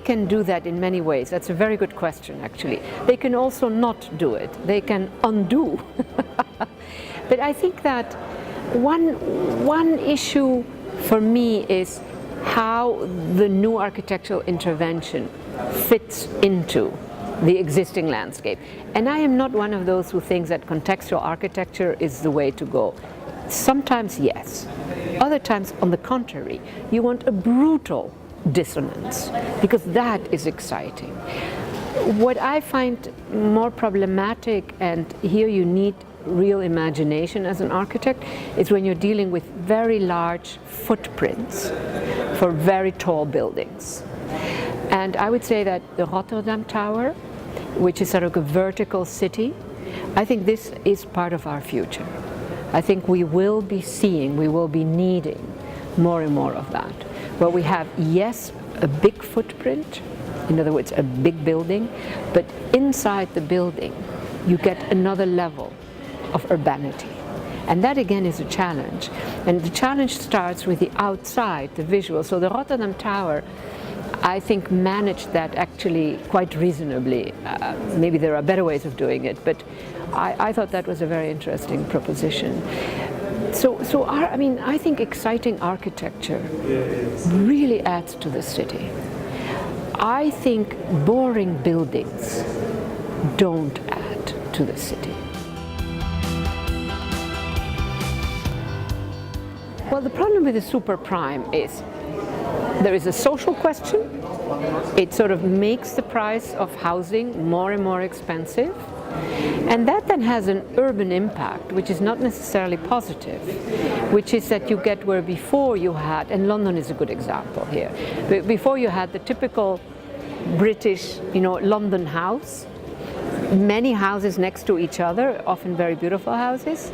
can do that in many ways. That's a very good question, actually. They can also not do it. They can undo. But I think that one issue for me is how the new architectural intervention fits into the existing landscape. And I am not one of those who thinks that contextual architecture is the way to go. Sometimes yes. Other times, on the contrary, you want a brutal dissonance, because that is exciting. What I find more problematic, and here you need real imagination as an architect, is when you're dealing with very large footprints for very tall buildings. And I would say that the Rotterdam Tower, which is sort of a vertical city, I think this is part of our future. I think we will be seeing, we will be needing more and more of that, where we have, yes, a big footprint, in other words, a big building, but inside the building you get another level of urbanity. And that again is a challenge. And the challenge starts with the outside, the visual. So the Rotterdam Tower, I think, managed that actually quite reasonably. Maybe there are better ways of doing it, but I thought that was a very interesting proposition. I think exciting architecture really adds to the city. I think boring buildings don't add to the city. Well, the problem with the super prime is there is a social question. It sort of makes the price of housing more and more expensive. And that then has an urban impact, which is not necessarily positive, which is that you get where before you had, and London is a good example here, before you had the typical British, London house, many houses next to each other, often very beautiful houses.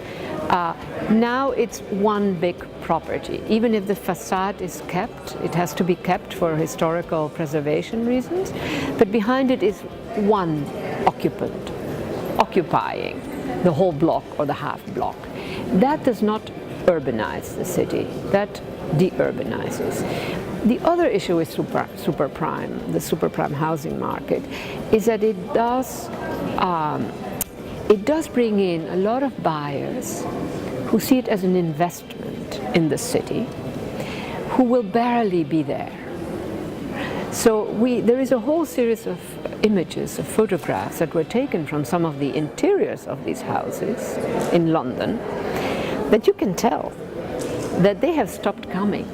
Now it's one big property. Even if the facade is kept, it has to be kept for historical preservation reasons, but behind it is one occupant occupying the whole block or the half block. That does not urbanize the city, that de-urbanizes. The other issue with super prime, the super prime housing market, is that it does bring in a lot of buyers who see it as an investment in the city, who will barely be there. So there is a whole series of images, of photographs that were taken from some of the interiors of these houses in London, that you can tell that they have stopped coming,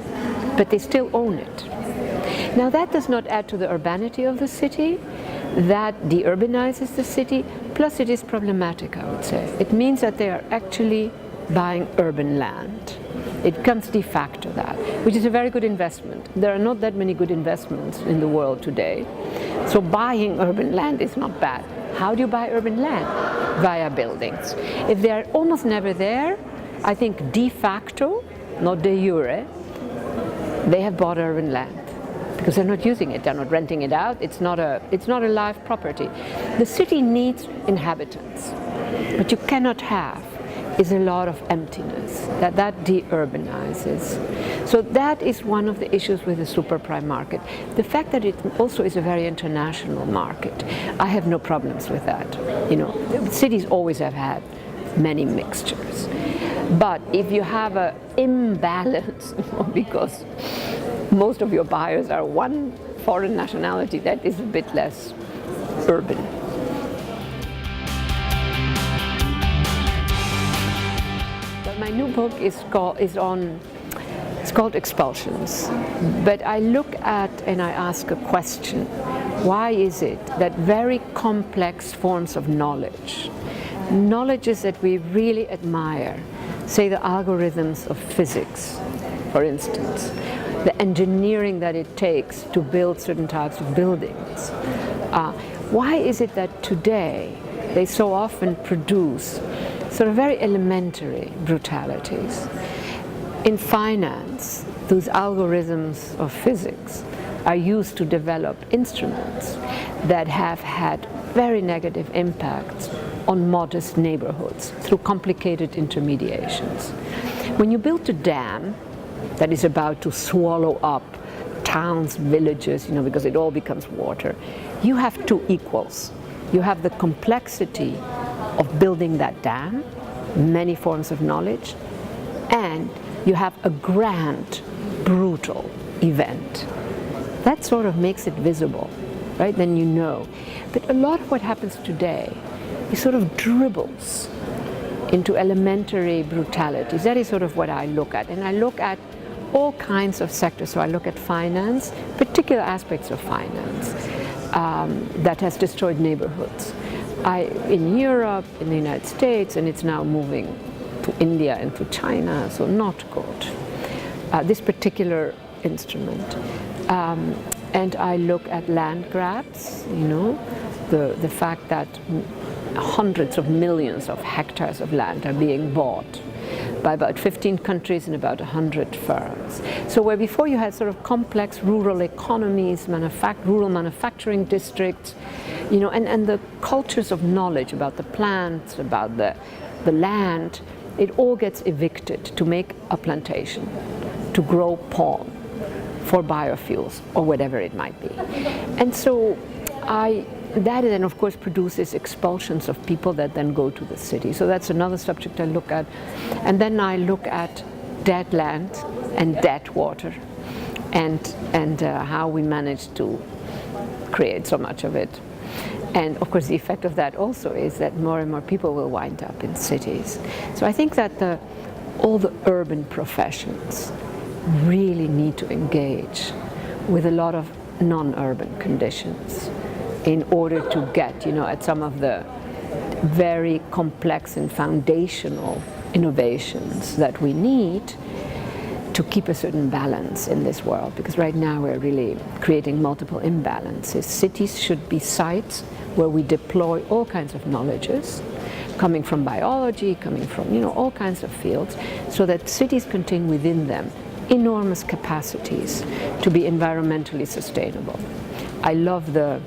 but they still own it. Now that does not add to the urbanity of the city, that de-urbanizes the city, plus it is problematic, I would say. It means that they are actually buying urban land. It comes de facto that, which is a very good investment. There are not that many good investments in the world today. So buying urban land is not bad. How do you buy urban land? Via buildings. If they are almost never there, I think de facto, not de jure, they have bought urban land because they're not using it, they're not renting it out, it's not a live property. The city needs inhabitants. What you cannot have is a lot of emptiness, that de-urbanizes. So that is one of the issues with the super prime market. The fact that it also is a very international market, I have no problems with that. Cities always have had many mixtures. But if you have an imbalance, because most of your buyers are one foreign nationality, that is a bit less urban. My new book is called Expulsions, but I look at and I ask a question. Why is it that very complex forms of knowledges that we really admire, say the algorithms of physics, for instance, the engineering that it takes to build certain types of buildings, why is it that today they so often produce sort of very elementary brutalities? In finance, those algorithms of physics are used to develop instruments that have had very negative impacts on modest neighborhoods through complicated intermediations. When you build a dam that is about to swallow up towns, villages, because it all becomes water. You have two equals. You have the complexity of building that dam, many forms of knowledge, and you have a grand, brutal event. That sort of makes it visible, right? Then you know. But a lot of what happens today is sort of dribbles into elementary brutalities. That is sort of what I look at. And I look at all kinds of sectors. So I look at finance, particular aspects of finance that has destroyed neighborhoods. In Europe, in the United States, and it's now moving to India and to China, so not good. This particular instrument. And I look at land grabs, the fact that hundreds of millions of hectares of land are being bought by about 15 countries and about 100 firms. So where before you had sort of complex rural economies, rural manufacturing districts, and the cultures of knowledge about the plants, about the land, it all gets evicted to make a plantation, to grow palm for biofuels or whatever it might be. And so that then of course produces expulsions of people that then go to the city. So that's another subject I look at. And then I look at dead land and dead water and how we manage to create so much of it. And of course the effect of that also is that more and more people will wind up in cities. So I think that all the urban professions really need to engage with a lot of non-urban conditions in order to get, at some of the very complex and foundational innovations that we need to keep a certain balance in this world. Because right now we're really creating multiple imbalances. Cities should be sites where we deploy all kinds of knowledges, coming from biology, coming from, all kinds of fields, so that cities contain within them enormous capacities to be environmentally sustainable. I love the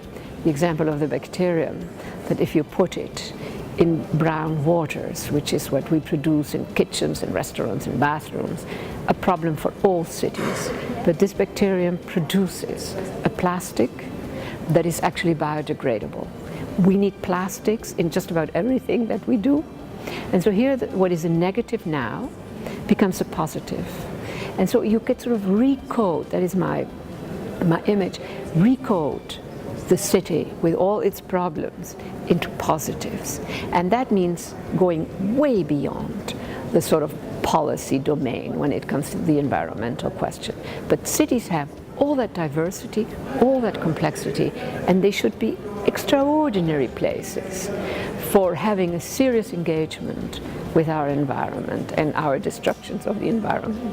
example of the bacterium, that if you put it in brown waters, which is what we produce in kitchens and restaurants and bathrooms, a problem for all cities. But this bacterium produces a plastic that is actually biodegradable. We need plastics in just about everything that we do. And so here, what is a negative now becomes a positive. And so you could sort of recode, that is my image, recode the city with all its problems into positives. And that means going way beyond the sort of policy domain when it comes to the environmental question. But cities have all that diversity, all that complexity, and they should be extraordinary places for having a serious engagement with our environment and our destructions of the environment.